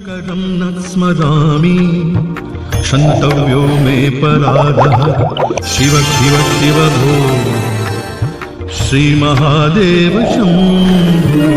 शङ्करं न स्मरामि क्षन्तव्यो मे पराधः शिव शिव शिव भो श्रीमहादेव शम्भो।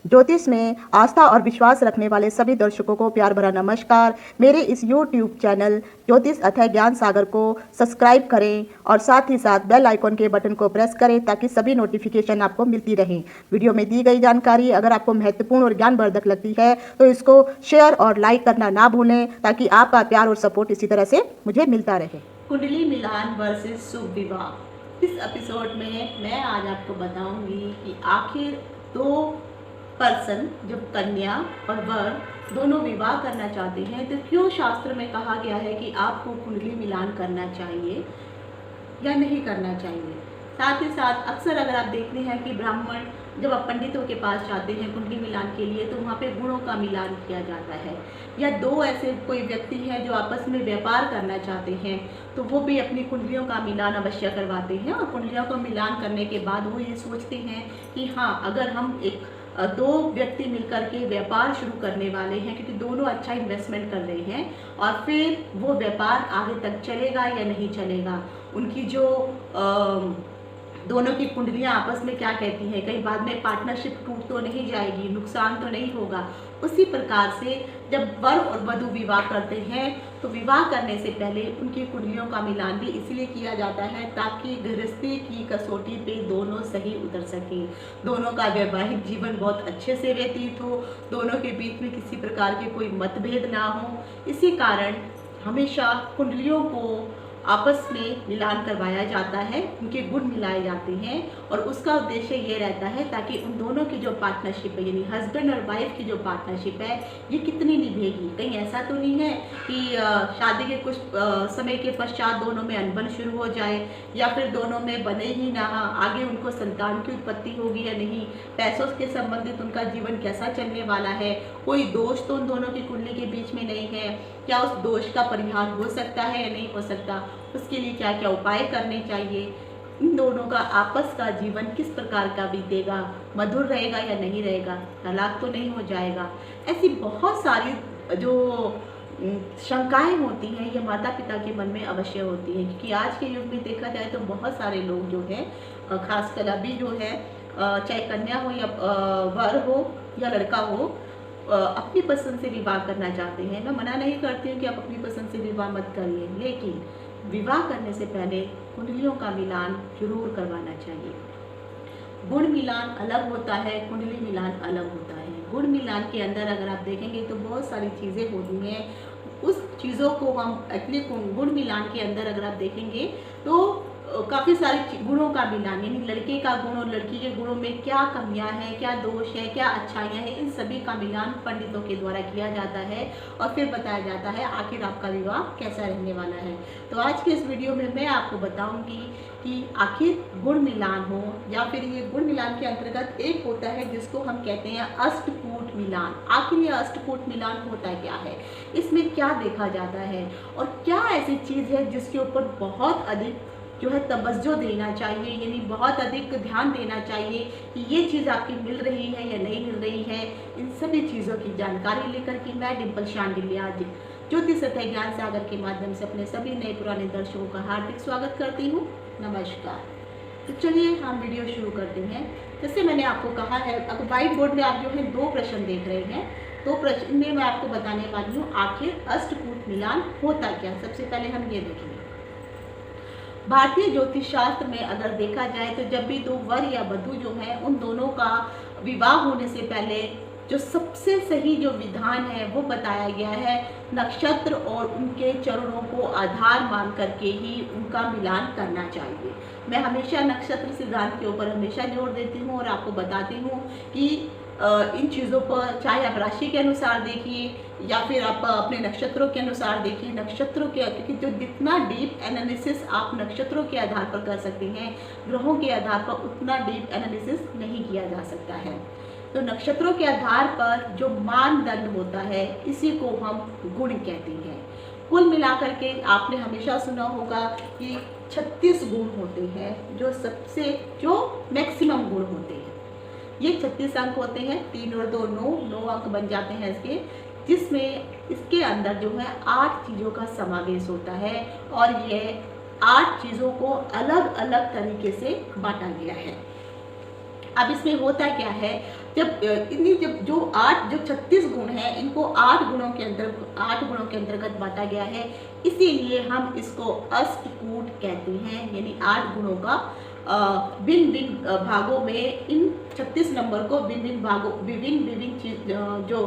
ज्योतिष में आस्था और विश्वास रखने वाले सभी दर्शकों को प्यार भरा नमस्कार। मेरे इस YouTube चैनल ज्योतिष अथय ज्ञान सागर को सब्सक्राइब करें और साथ ही साथ बेल आइकॉन के बटन को प्रेस करें ताकि सभी नोटिफिकेशन आपको मिलती रहें। वीडियो में दी गई जानकारी अगर आपको महत्वपूर्ण और ज्ञानवर्धक लगती है तो इसको शेयर और लाइक करना ना भूलें ताकि आपका प्यार और सपोर्ट इसी तरह से मुझे मिलता रहे। कुंडली मिलान वर्सेस शुभ विवाह। इस एपिसोड में मैं आज आपको बताऊंगी कि आखिर दो पर्सन जब कन्या और वर दोनों विवाह करना चाहते हैं तो क्यों शास्त्र में कहा गया है कि आपको कुंडली मिलान करना चाहिए या नहीं करना चाहिए। साथ ही साथ अक्सर अगर आप देखते हैं कि ब्राह्मण जब आप पंडितों के पास जाते हैं कुंडली मिलान के लिए तो वहाँ पे गुणों का मिलान किया जाता है, या दो ऐसे कोई व्यक्ति हैं जो आपस में व्यापार करना चाहते हैं तो वो भी अपनी कुंडलियों का मिलान अवश्य करवाते हैं। और कुंडलियों का मिलान करने के बाद वो ये सोचते हैं कि हाँ, अगर हम दो व्यक्ति मिलकर के व्यापार शुरू करने वाले हैं क्योंकि दोनों अच्छा इन्वेस्टमेंट कर रहे हैं और फिर वो व्यापार आगे तक चलेगा या नहीं चलेगा, उनकी जो दोनों की कुंडलियां आपस में क्या कहती हैं, कहीं बाद में पार्टनरशिप टूट तो नहीं जाएगी, नुकसान तो नहीं होगा। उसी प्रकार से जब वर और वधू विवाह करते हैं तो विवाह करने से पहले उनकी कुंडलियों का मिलान भी इसलिए किया जाता है ताकि गृहस्थी की कसौटी पे दोनों सही उतर सकें, दोनों का वैवाहिक जीवन बहुत अच्छे से व्यतीत हो, दोनों के बीच में किसी प्रकार के कोई मतभेद ना हो। इसी कारण हमेशा कुंडलियों को आपस में मिलान करवाया जाता है, उनके गुण मिलाए जाते हैं और उसका उद्देश्य ये रहता है ताकि उन दोनों की जो पार्टनरशिप है यानी हस्बैंड और वाइफ की जो पार्टनरशिप है ये कितनी निभेगी। कहीं ऐसा तो नहीं है कि शादी के कुछ समय के पश्चात दोनों में अनबन शुरू हो जाए या फिर दोनों में बने ही ना, आगे उनको संतान की उत्पत्ति होगी या नहीं, पैसों के संबंधित उनका जीवन कैसा चलने वाला है, कोई दोष तो उन दोनों की कुंडली के बीच में नहीं है, क्या उस दोष का परिहार हो सकता है या नहीं हो सकता, उसके लिए क्या क्या उपाय करने चाहिए, इन दोनों का आपस का जीवन किस प्रकार का बीतेगा, मधुर रहेगा या नहीं रहेगा, तलाक तो नहीं हो जाएगा। ऐसी बहुत सारी जो शंकाएं होती हैं ये माता पिता के मन में अवश्य होती हैं क्योंकि आज के युग में देखा जाए तो बहुत सारे लोग जो हैं खासकर अभी जो है चाहे कन्या हो या वर हो या लड़का हो अपनी पसंद से विवाह करना चाहते हैं। मैं मना नहीं करती हूँ कि आप अपनी पसंद से विवाह मत करिए, लेकिन विवाह करने से पहले कुंडलियों का मिलान जरूर करवाना चाहिए। गुण मिलान अलग होता है, कुंडली मिलान अलग होता है। गुण मिलान के अंदर अगर आप देखेंगे तो बहुत सारी चीज़ें होती हैं, उस चीज़ों को हम एक्चुअली गुण मिलान के अंदर अगर आप देखेंगे तो काफ़ी सारे गुणों का मिलान यानी लड़के का गुण और लड़की के गुणों में क्या कमियां हैं, क्या दोष है, क्या अच्छाइयां हैं, इन सभी का मिलान पंडितों के द्वारा किया जाता है और फिर बताया जाता है आखिर आपका विवाह कैसा रहने वाला है। तो आज के इस वीडियो में मैं आपको बताऊंगी कि आखिर गुण मिलान हो या फिर ये गुण मिलान के अंतर्गत एक होता है जिसको हम कहते हैं अष्टकूट मिलान। आखिर ये अष्टकूट मिलान होता क्या है, इसमें क्या देखा जाता है और क्या ऐसी चीज़ है जिसके ऊपर बहुत अधिक जो है तवज्जो देना चाहिए, यानी बहुत अधिक ध्यान देना चाहिए कि ये चीज़ आपकी मिल रही है या नहीं मिल रही है। इन सभी चीज़ों की जानकारी लेकर के मैं डिम्पल शांडिल्य आज ज्योतिष अथय ज्ञान सागर के माध्यम से अपने सभी नए पुराने दर्शकों का हार्दिक स्वागत करती हूँ। नमस्कार। तो चलिए हम वीडियो शुरू करते हैं। जैसे मैंने आपको कहा है, अब व्हाइट बोर्ड में आप जो है दो प्रश्न देख रहे हैं, दो प्रश्न में मैं आपको बताने वाली हूँ आखिर अष्टकूट मिलान होता क्या। सबसे पहले हम ये देखेंगे, भारतीय ज्योतिष शास्त्र में अगर देखा जाए तो जब भी दो वर या वधू जो है उन दोनों का विवाह होने से पहले जो सबसे सही जो विधान है वो बताया गया है, नक्षत्र और उनके चरणों को आधार मान करके ही उनका मिलान करना चाहिए। मैं हमेशा नक्षत्र सिद्धांत के ऊपर हमेशा जोर देती हूँ और आपको बताती हूँ कि इन चीज़ों पर चाहे आप राशि के अनुसार देखिए या फिर आप अपने नक्षत्रों के अनुसार देखिए, नक्षत्रों के क्योंकि जो जितना डीप एनालिसिस आप नक्षत्रों के आधार पर कर सकते हैं, ग्रहों के आधार पर उतना डीप एनालिसिस नहीं किया जा सकता है। तो नक्षत्रों के आधार पर जो मानदंड होता है इसी को हम गुण कहते हैं। कुल मिलाकर के आपने हमेशा सुना होगा कि 36 गुण होते हैं जो सबसे जो मैक्सिमम गुण होते हैं। ये 36 अंक होते हैं, 3 और 2 9 अंक बन जाते हैं इसके, जिसमें इसके अंदर जो है 8 चीज़ों का समावेश होता है और ये 8 चीज़ों को अलग अलग तरीके से बांटा गया है। अब इसमें होता क्या है, जब जो 36 गुण हैं इनको 8 गुणों के अंतर्गत बांटा गया है, इसीलिए हम इसको अष्टकूट कहते हैं। यानी 8 गुणों का भिन्न भिन्न भागों में इन 36 नंबर को विभिन्न चीज जो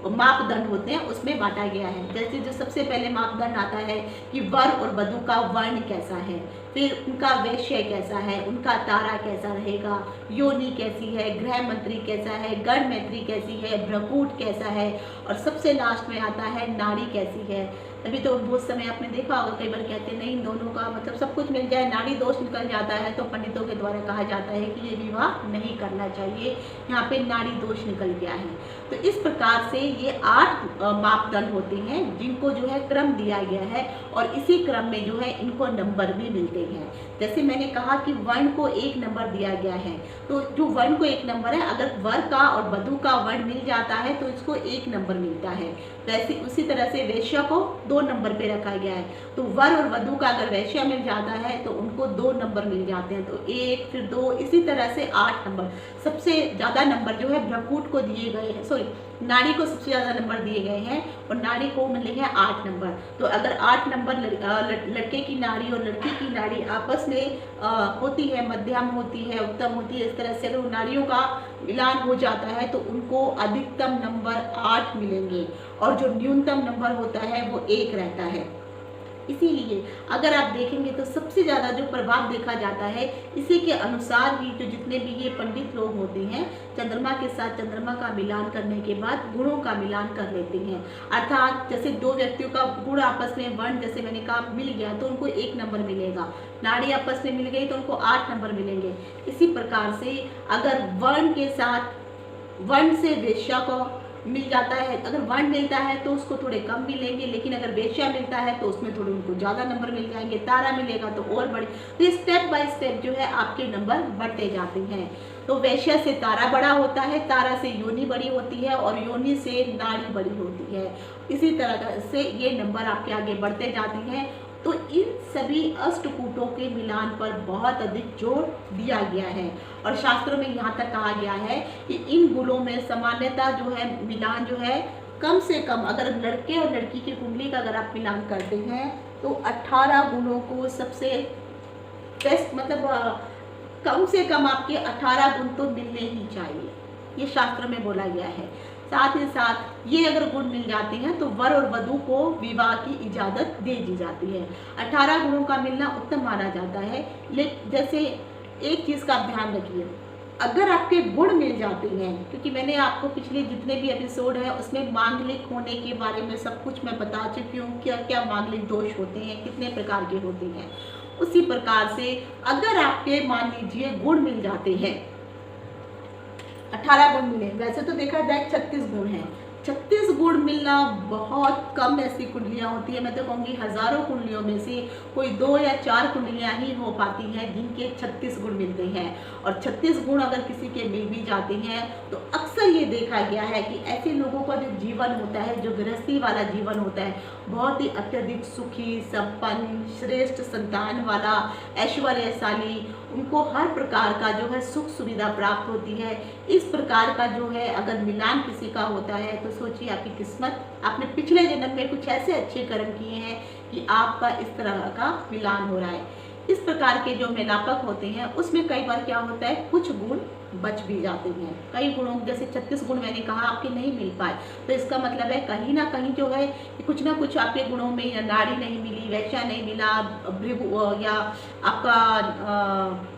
मापदंड होते हैं उसमें बांटा गया है। जैसे जो सबसे पहले मापदंड आता है कि वर और वधू का वर्ण कैसा है, फिर उनका वैश्य कैसा है, उनका तारा कैसा रहेगा, योनि कैसी है, गृह मंत्री कैसा है, गण मैत्री कैसी है, भ्रकूट कैसा है, और सबसे लास्ट में आता है नाड़ी कैसी है। अभी तो बहुत समय आपने देखा होगा, कई बार कहते हैं नहीं दोनों का मतलब सब कुछ मिल जाए, नाड़ी दोष निकल जाता है तो पंडितों के द्वारा कहा जाता है कि ये विवाह नहीं करना चाहिए, यहाँ पे नाड़ी दोष निकल गया है। तो इस प्रकार से ये 8 मापदंड होते हैं जिनको जो है क्रम दिया गया है और इसी क्रम में जो है इनको नंबर भी मिलते हैं। जैसे मैंने कहा कि वर्ण को 1 नंबर दिया गया है, तो जो वर्ण को 1 नंबर है, अगर वर का और वधू का वर्ण मिल जाता है तो इसको 1 नंबर मिलता है। वैसे उसी तरह से वैश्य को 2 नंबर पे रखा गया है, तो वर और वधू का अगर वैश्य मिल जाता है तो उनको 2 नंबर मिल जाते हैं, तो 1 फिर 2 इसी तरह से 8 नंबर। सबसे ज़्यादा नंबर जो है भ्रकूट को दिए गए हैं, नाड़ी को सबसे ज़्यादा नंबर दिए गए हैं और नाड़ी को मिले हैं 8 नंबर। तो अगर 8 नंबर लड़के की नाड़ी और लड़की की नाड़ी आपस में होती है, मध्यम होती है, उत्तम होती है, इस तरह से अगर उन नाड़ियों का मिलान हो जाता है तो उनको अधिकतम नंबर 8 मिलेंगे और जो न्यूनतम नंबर होता है वो 1 रहता है। इसीलिए अगर आप देखेंगे तो सबसे ज़्यादा जो प्रभाव देखा जाता है इसी के अनुसार ही जो जितने भी ये पंडित लोग होते हैं चंद्रमा के साथ चंद्रमा का मिलान करने के बाद गुणों का मिलान कर लेते हैं। अर्थात जैसे 2 व्यक्तियों का गुण आपस में वर्ण जैसे मैंने कहा मिल गया तो उनको 1 नंबर मिलेगा, नाड़ी आपस में मिल गई तो उनको 8 नंबर मिलेंगे। इसी प्रकार से अगर वर्ण के साथ वर्ण से वेश्या को मिल जाता है, अगर वर्ण मिलता है तो उसको थोड़े कम मिलेंगे, लेकिन अगर वेश्या मिलता है तो उसमें थोड़े उनको ज़्यादा नंबर मिल जाएंगे, तारा मिलेगा तो और बड़े। तो स्टेप बाय स्टेप जो है आपके नंबर बढ़ते जाते हैं। तो वैश्या से तारा बड़ा होता है, तारा से योनि बड़ी होती है और योनि से नाड़ी बड़ी होती है। इसी तरह से ये नंबर आपके आगे बढ़ते जाते हैं। तो इन सभी अष्टकूटों के मिलान पर बहुत अधिक जोर दिया गया है और शास्त्रों में यहाँ तक कहा गया है कि इन गुणों में सामान्यता जो है मिलान जो है कम से कम, अगर लड़के और लड़की की कुंडली का अगर आप मिलान करते हैं तो 18 गुणों को सबसे बेस्ट मतलब कम से कम आपके 18 गुण तो मिलने ही चाहिए, ये शास्त्र में बोला गया है। साथ ही साथ ये अगर गुण मिल जाते हैं तो वर और वधू को विवाह की इजाज़त दे दी जाती है। 18 गुणों का मिलना उत्तम माना जाता है। लेकिन जैसे एक चीज़ का आप ध्यान रखिए, अगर आपके गुण मिल जाते हैं, क्योंकि मैंने आपको पिछले जितने भी एपिसोड हैं उसमें मांगलिक होने के बारे में सब कुछ मैं बता चुकी हूँ, क्या क्या मांगलिक दोष होते हैं, कितने प्रकार के होते हैं। उसी प्रकार से अगर आपके मान लीजिए गुण मिल जाते हैं, 18 गुण मिले, वैसे तो देखा जाए 36 गुण हैं, 36 गुण मिलना बहुत कम ऐसी कुंडलियाँ होती है। मैं तो कहूँगी हज़ारों कुंडलियों में से कोई 2 या 4 कुंडलियाँ ही हो पाती हैं जिनके 36 गुण मिलते हैं। और 36 गुण अगर किसी के मिल भी जाते हैं तो अक्सर ये देखा गया है कि ऐसे लोगों का जो जीवन होता है, जो गृहस्थी वाला जीवन होता है, बहुत ही अत्यधिक सुखी, संपन्न, श्रेष्ठ संतान वाला, ऐश्वर्यशाली, उनको हर प्रकार का जो है सुख सुविधा प्राप्त होती है। इस प्रकार का जो है अगर मिलान किसी का होता है तो सोचिए आपकी किस्मत, आपने पिछले जन्म में कुछ ऐसे अच्छे कर्म किए हैं कि आपका इस तरह का मिलान हो रहा है। इस प्रकार के जो मेलापक होते हैं उसमें कई बार क्या होता है, कुछ गुण बच भी जाते हैं। कई गुणों जैसे 36 गुण मैंने कहा आपके नहीं मिल पाए, तो इसका मतलब है कहीं ना कहीं जो है कुछ ना कुछ आपके गुणों में या नाड़ी नहीं मिली, वैश्या नहीं मिला, भृगु या आपका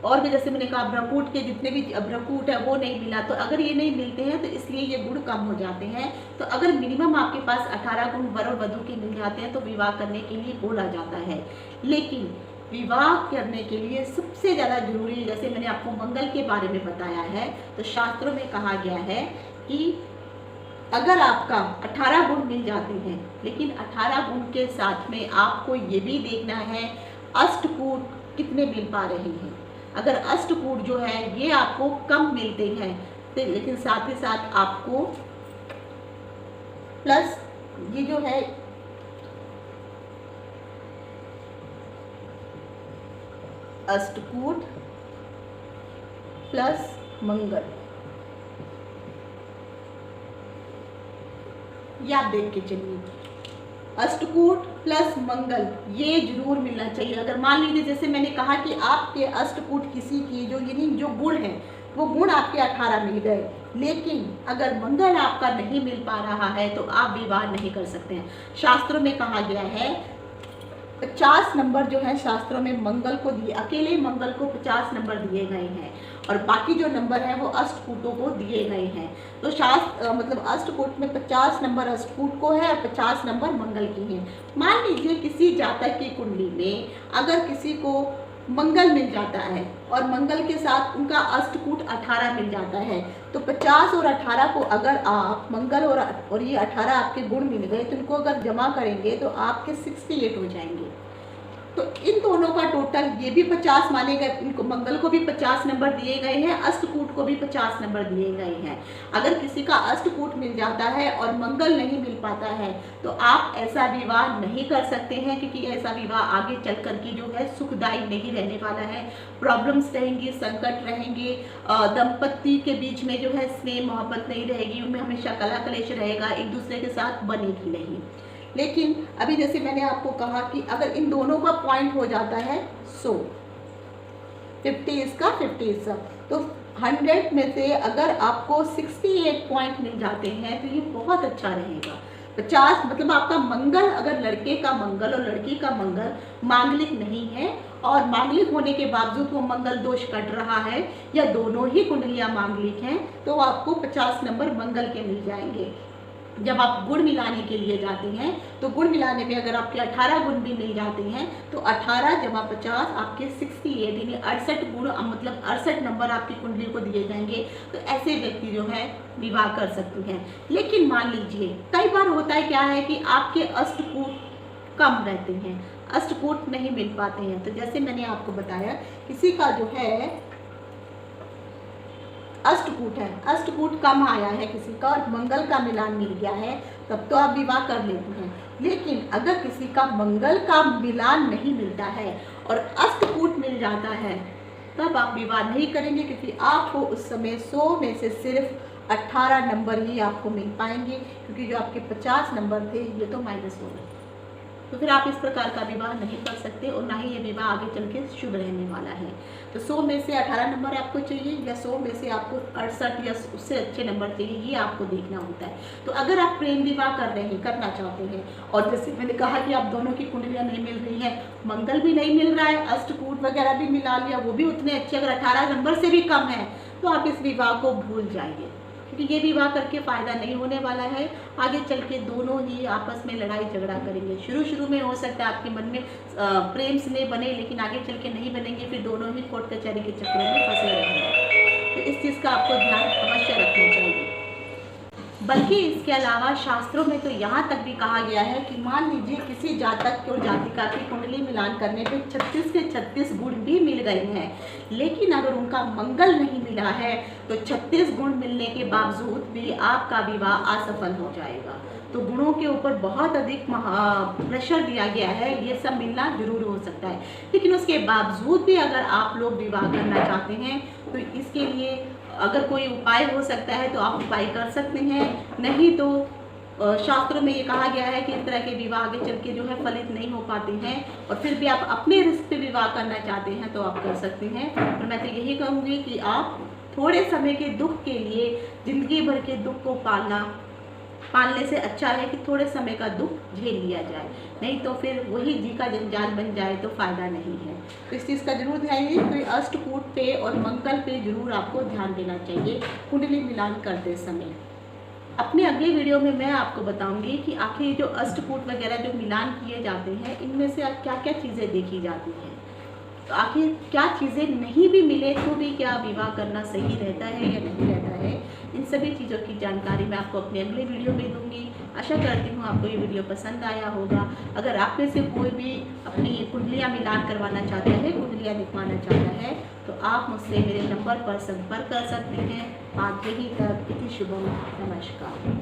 और भी जैसे मैंने कहा भ्रकूट के जितने भी भ्रकूट है वो नहीं मिला। तो अगर ये नहीं मिलते हैं तो इसलिए ये गुण कम हो जाते हैं। तो अगर मिनिमम आपके पास 18 गुण वर और वधू के मिल जाते हैं तो विवाह करने के लिए बोला जाता है। लेकिन विवाह करने के लिए सबसे ज़्यादा जरूरी, जैसे मैंने आपको मंगल के बारे में बताया है, तो शास्त्रों में कहा गया है कि अगर आपका 18 गुण मिल जाते हैं, लेकिन 18 गुण के साथ में आपको ये भी देखना है अष्टकूट कितने मिल पा रहे हैं। अगर अष्टकूट जो है ये आपको कम मिलते हैं तो लेकिन साथ ही साथ आपको प्लस ये जो है अष्टकूट प्लस मंगल, ये आप देख के चलिए, अष्टकूट प्लस मंगल ये जरूर मिलना चाहिए। अगर मान लीजिए जैसे मैंने कहा कि आपके अष्टकूट किसी की जो यानी जो गुण है वो गुण आपके 18 मिल गए, लेकिन अगर मंगल आपका नहीं मिल पा रहा है तो आप विवाह नहीं कर सकते हैं। शास्त्रों में कहा गया है 50 नंबर जो है शास्त्रों में मंगल को दिए, अकेले मंगल को 50 नंबर दिए गए हैं और बाकी जो नंबर है वो अष्टकूटों को दिए गए हैं। तो शास्त्र मतलब अष्टकूट में 50 नंबर अष्टकूट को है और 50 नंबर मंगल की हैं। मान लीजिए किसी जातक की कुंडली में अगर किसी को मंगल मिल जाता है और मंगल के साथ उनका अष्टकूट 18 मिल जाता है, तो 50 और 18 को अगर आप मंगल और ये 18 आपके गुण मिल गए तो इनको अगर जमा करेंगे तो आपके 68 हो जाएंगे। तो इन दोनों का टोटल ये भी 50 माने गए, इनको मंगल को भी 50 नंबर दिए गए हैं, अष्टकूट को भी 50 नंबर दिए गए हैं। अगर किसी का अष्टकूट मिल जाता है और मंगल नहीं मिल पाता है तो आप ऐसा विवाह नहीं कर सकते हैं, क्योंकि ऐसा विवाह आगे चल कर के जो है सुखदायी नहीं रहने वाला है। प्रॉब्लम्स रहेंगी, संकट रहेंगे, दंपत्ति के बीच में जो है स्नेह मोहब्बत नहीं रहेगी, उनमें हमेशा कला कलेश रहेगा, एक दूसरे के साथ बनेगी नहीं। लेकिन अभी जैसे मैंने आपको कहा कि अगर इन दोनों का पॉइंट हो जाता है 100, 50 इसका 50 इसका, तो 100 में से अगर आपको 68 पॉइंट मिल जाते हैं तो ये बहुत अच्छा रहेगा। 50 मतलब आपका मंगल, अगर लड़के का मंगल और लड़की का मंगल मांगलिक नहीं है और मांगलिक होने के बावजूद वो मंगल दोष कट रहा है या दोनों ही कुंडलियां मांगलिक हैं, तो आपको 50 नंबर मंगल के मिल जाएंगे। जब आप गुण मिलाने के लिए जाते हैं तो गुण मिलाने में अगर आपके 18 गुण भी मिल जाते हैं तो 18 जमा 50 आपके 68 यानी 68 गुण मतलब 68 नंबर आपकी कुंडली को दिए जाएंगे। तो ऐसे व्यक्ति जो है विवाह कर सकते हैं। लेकिन मान लीजिए कई बार होता है क्या है कि आपके अष्टकूट कम रहते हैं, अष्टकूट नहीं मिल पाते हैं। तो जैसे मैंने आपको बताया किसी का जो है अष्टकूट है, अष्टकूट कम आया है किसी का और मंगल का मिलान मिल गया है, तब तो आप विवाह कर लेते हैं। लेकिन अगर किसी का मंगल का मिलान नहीं मिलता है और अष्टकूट मिल जाता है तब आप विवाह नहीं करेंगे, क्योंकि आपको उस समय 100 में से सिर्फ 18 नंबर ही आपको मिल पाएंगे, क्योंकि जो आपके 50 नंबर थे ये तो माइनस हो गए। तो फिर आप इस प्रकार का विवाह नहीं कर सकते और ना ही ये विवाह आगे चल के शुभ रहने वाला है। तो 100 में से 18 नंबर आपको चाहिए या 100 में से आपको 68 या उससे अच्छे नंबर चाहिए, ये आपको देखना होता है। तो अगर आप प्रेम विवाह करना चाहते हैं और जैसे मैंने कहा कि आप दोनों की कुंडलियाँ नहीं मिल रही हैं, मंगल भी नहीं मिल रहा है, अष्टकूट वगैरह भी मिला लिया वो भी उतने अच्छे, अगर 18 नंबर से भी कम है तो आप इस विवाह को भूल जाइए, क्योंकि ये विवाह करके फ़ायदा नहीं होने वाला है। आगे चल के दोनों ही आपस में लड़ाई झगड़ा करेंगे। शुरू में हो सकता है आपके मन में प्रेम स्नेह बने, लेकिन आगे चल के नहीं बनेंगे, फिर दोनों ही कोर्ट कचहरी के चक्रों में फंसे रहेंगे। तो इस चीज़ का आपको ध्यान अवश्य रखना चाहिए। बल्कि इसके अलावा शास्त्रों में तो यहाँ तक भी कहा गया है कि मान लीजिए किसी जातक और जातिका की कुंडली मिलान करने पे 36 के 36 गुण भी मिल गए हैं, लेकिन अगर उनका मंगल नहीं मिला है तो 36 गुण मिलने के बावजूद भी आपका विवाह असफल हो जाएगा। तो गुणों के ऊपर बहुत अधिक प्रेशर दिया गया है, ये सब मिलना जरूर हो सकता है, लेकिन उसके बावजूद भी अगर आप लोग विवाह करना चाहते हैं तो इसके लिए अगर कोई उपाय हो सकता है तो आप उपाय कर सकते हैं। नहीं तो शास्त्रों में ये कहा गया है कि इस तरह के विवाह आगे चल के जो है फलित नहीं हो पाते हैं और फिर भी आप अपने रिस्क पे विवाह करना चाहते हैं तो आप कर सकते हैं। और मैं तो यही कहूँगी कि आप थोड़े समय के दुख के लिए जिंदगी भर के दुख को पालने से अच्छा है कि थोड़े समय का दुख झेल लिया जाए, नहीं तो फिर वही जी का जंजाल बन जाए तो फ़ायदा नहीं है। तो इस चीज़ का जरूर ध्यान रखिए। तो अष्टकूट पे और मंगल पे जरूर आपको ध्यान देना चाहिए कुंडली मिलान करते समय। अपने अगले वीडियो में मैं आपको बताऊंगी कि आखिर जो अष्टकूट वगैरह जो मिलान किए जाते हैं इनमें से क्या क्या चीज़ें देखी जाती हैं, तो आखिर क्या चीज़ें नहीं भी मिले तो भी क्या विवाह करना सही रहता है या नहीं रहता है। है, इन सभी चीज़ों की जानकारी मैं आपको अपने अगले वीडियो में दूंगी। आशा करती हूँ आपको ये वीडियो पसंद आया होगा। अगर आप में से कोई भी अपनी कुंडलियाँ मिलान करवाना चाहता है, कुंडलियाँ दिखवाना चाहता है, तो आप मुझसे मेरे नंबर पर संपर्क कर सकते हैं। आज यही तक, इति शुभम, नमस्कार।